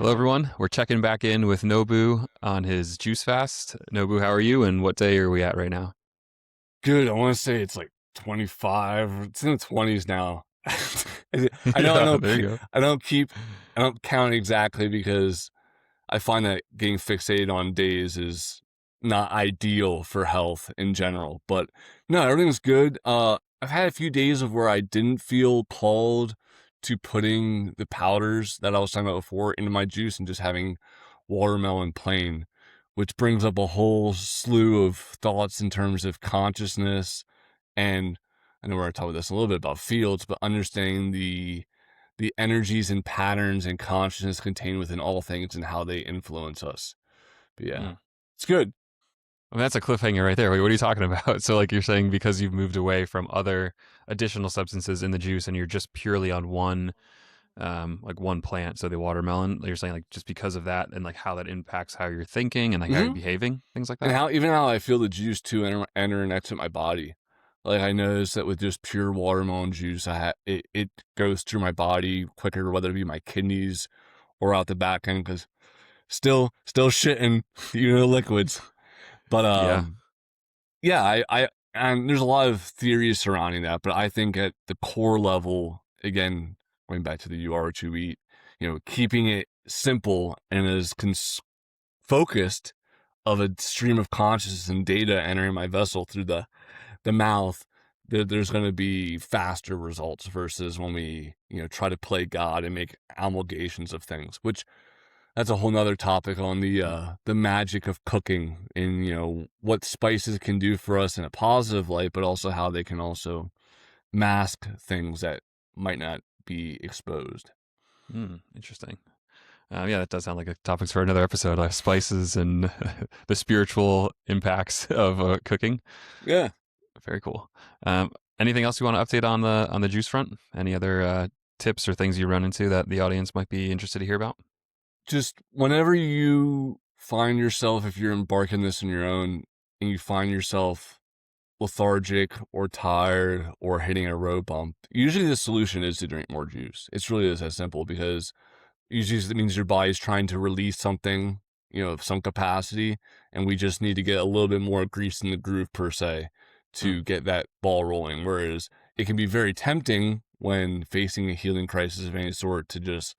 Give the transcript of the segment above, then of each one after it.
Hello, everyone. We're checking back in with Nobu on his juice fast. Nobu, how are you? And what day are we at right now? Good. I want to say it's like 25. It's in the 20s now. I know. Yeah, there you go. I don't keep. I don't count exactly because I find that getting fixated on days is not ideal for health in general. But no, everything's good. I've had a few days of where I didn't feel called to putting the powders that I was talking about before into my juice and just having watermelon plain, which brings up a whole slew of thoughts in terms of consciousness. And I know we're going to talk about this a little bit about fields, but understanding the energies and patterns and consciousness contained within all things and how they influence us. But yeah, Mm. it's good. I mean, that's a cliffhanger right there. Wait, what are you talking about? So, like, you're saying because you've moved away from other additional substances in the juice and you're just purely on one, like one plant, so the watermelon, you're saying, like, just because of that and, like, how that impacts how you're thinking and, like, how you're Mm-hmm. behaving, things like And that? how I feel the juice too enter and exit my body. Like I noticed that with just pure watermelon juice, it goes through my body quicker, whether it be my kidneys or out the back end, because still shitting, liquids. But Yeah. yeah, I and there's a lot of theories surrounding that, but I think at the core level, again, going back to the you are what you eat, keeping it simple and as focused of a stream of consciousness and data entering my vessel through the mouth, there's going to be faster results versus when we try to play God and make amalgamations of things, which that's a whole nother topic on the magic of cooking and what spices can do for us in a positive light, but also how they can also mask things that might not be exposed. Interesting. Yeah, that does sound like a topics for another episode, like spices and the spiritual impacts of cooking. Yeah, Very cool. Um, Anything else you want to update on the juice front? Any other tips or things you run into that the audience might be interested to hear about? just whenever you find yourself, if you're embarking this on your own and you find yourself lethargic or tired or hitting a road bump, usually the solution is to drink more juice. It's really is that simple, because usually that means your body's trying to release something, of some capacity, and we just need to get a little bit more grease in the groove per se Mm, to get that ball rolling. Whereas it can be very tempting when facing a healing crisis of any sort to just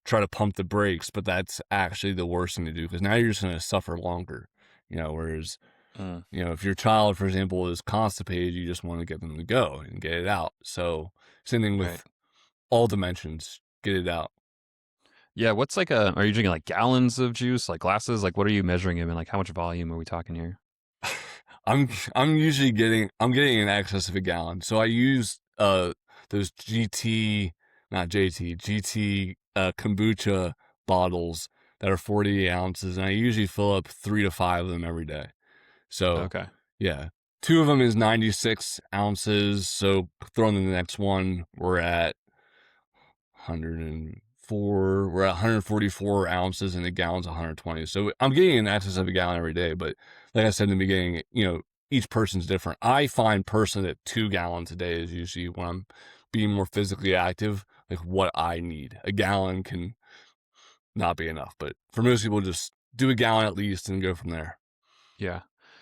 try to pump the brakes, but that's actually the worst thing to do, because now you're just going to suffer longer. Whereas mm, if your child, for example, is constipated, you just want to get them to go and get it out. So same thing right. with all dimensions, get it out. Yeah. What's like a? Are you drinking like gallons of juice, like glasses? Like, what are you measuring him in? Like, how much volume are we talking here? I'm getting in excess of a gallon. So I use those GT, not JT, GT kombucha bottles that are 48 ounces, and I usually fill up 3 to 5 of them every day. So Okay. yeah, two of them is 96 ounces. So throwing in the next one, we're at 104. We're at 144 ounces, and the gallon's 120. So I'm getting in excess of a gallon every day. But like I said in the beginning, each person's different. I find personally that 2 gallons a day is usually when I'm being more physically active, like what I need. A gallon can not be enough, but for most people, just do a gallon at least and go from there. Yeah.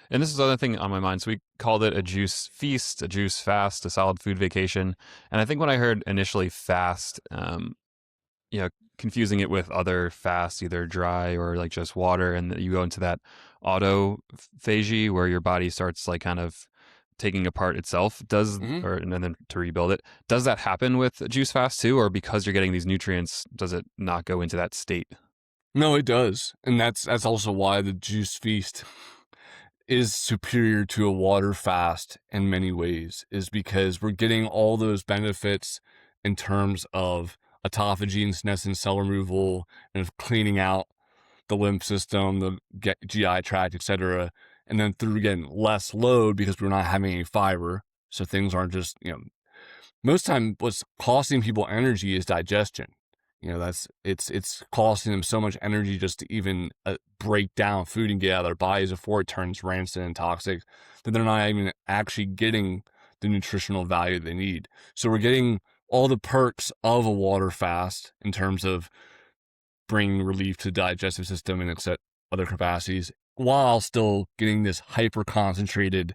And this is the other thing on my mind. So we called it a juice feast, a juice fast, a solid food vacation. And I think when I heard initially fast, you know, confusing it with other fasts, either dry or like just water, and you go into that autophagy where your body starts like kind of taking apart itself. Does Mm-hmm. or and then to rebuild it. Does that happen with a juice fast too, or because you're getting these nutrients, does it not go into that state? No, it does, and that's also why the juice feast is superior to a water fast in many ways, is because we're getting all those benefits in terms of autophagy and senescent cell removal and of cleaning out the lymph system, the GI tract, etc. And then through again less load because we're not having any fiber, so things aren't just most time what's costing people energy is digestion. That's it's costing them so much energy just to even break down food and get out of their bodies before it turns rancid and toxic, that they're not even actually getting the nutritional value they need. So we're getting all the perks of a water fast in terms of bring relief to the digestive system and its other capacities, while still getting this hyper concentrated,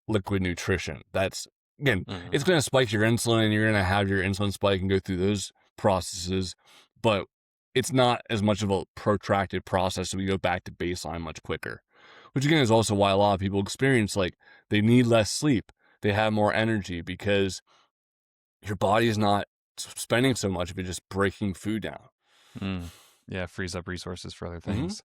liquid nutrition. That's, again, Hmm. it's going to spike your insulin, and you're going to have your insulin spike and go through those processes, but it's not as much of a protracted process, so we go back to baseline much quicker. Which again is also why a lot of people experience, like, they need less sleep, they have more energy, because your body is not spending so much of it just breaking food down. Mm. Yeah, frees up resources for other Mm-hmm. things.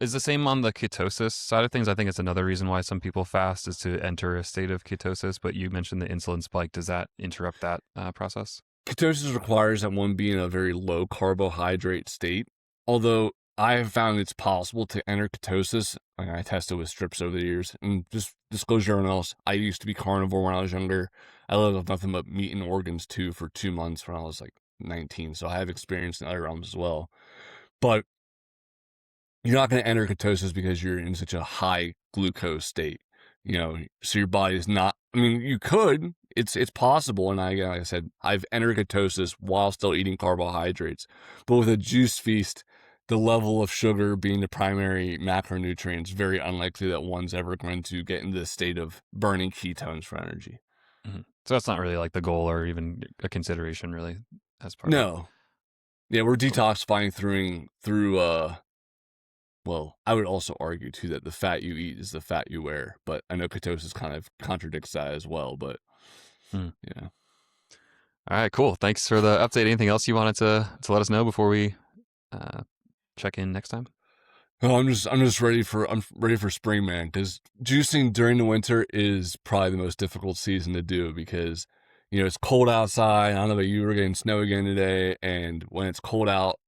Is the same on the ketosis side of things. I think it's another reason why some people fast is to enter a state of ketosis. But you mentioned the insulin spike. Does that interrupt that process? Ketosis requires that one be in a very low carbohydrate state, although I have found it's possible to enter ketosis. I tested with strips over the years, and just disclosure to everyone else, I used to be carnivore when I was younger. I lived with nothing but meat and organs too for 2 months when I was like 19, so I have experience in other realms as well. But you're not going to enter ketosis because you're in such a high glucose state, so your body is not, I mean, you could, it's possible. And like I said, I've entered ketosis while still eating carbohydrates, but with a juice feast, the level of sugar being the primary macronutrient, very unlikely that one's ever going to get into the state of burning ketones for energy. Hmm. So that's not really like the goal or even a consideration, really, as part of it. No. Yeah, we're Cool. detoxifying through well, I would also argue too that the fat you eat is the fat you wear, but I know ketosis kind of contradicts that as well. But Hmm. yeah, All right, cool. Thanks for the update. Anything else you wanted to let us know before we uh, check in next time? no, I'm ready for spring, man. Because juicing during the winter is probably the most difficult season to do because it's cold outside. I don't know about you, we're getting snow again today, and when it's cold out,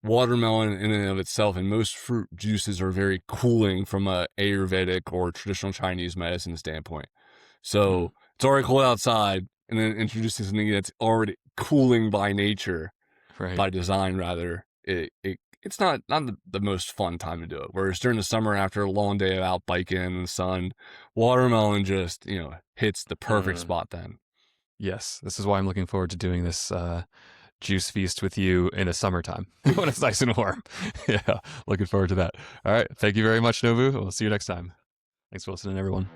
watermelon in and of itself and most fruit juices are very cooling from a Ayurvedic or traditional Chinese medicine standpoint. Hmm. So it's already cold outside, and then introducing something that's already cooling by nature, Right. by design rather, it's not the most fun time to do it. Whereas during the summer, after a long day out biking in the sun, watermelon just hits the perfect Uh, spot then. yes, this is why I'm looking forward to doing this juice feast with you in the summertime when it's nice and warm. Yeah, looking forward to that. All right. Thank you very much, Nobu. We'll see you next time. Thanks for listening, everyone.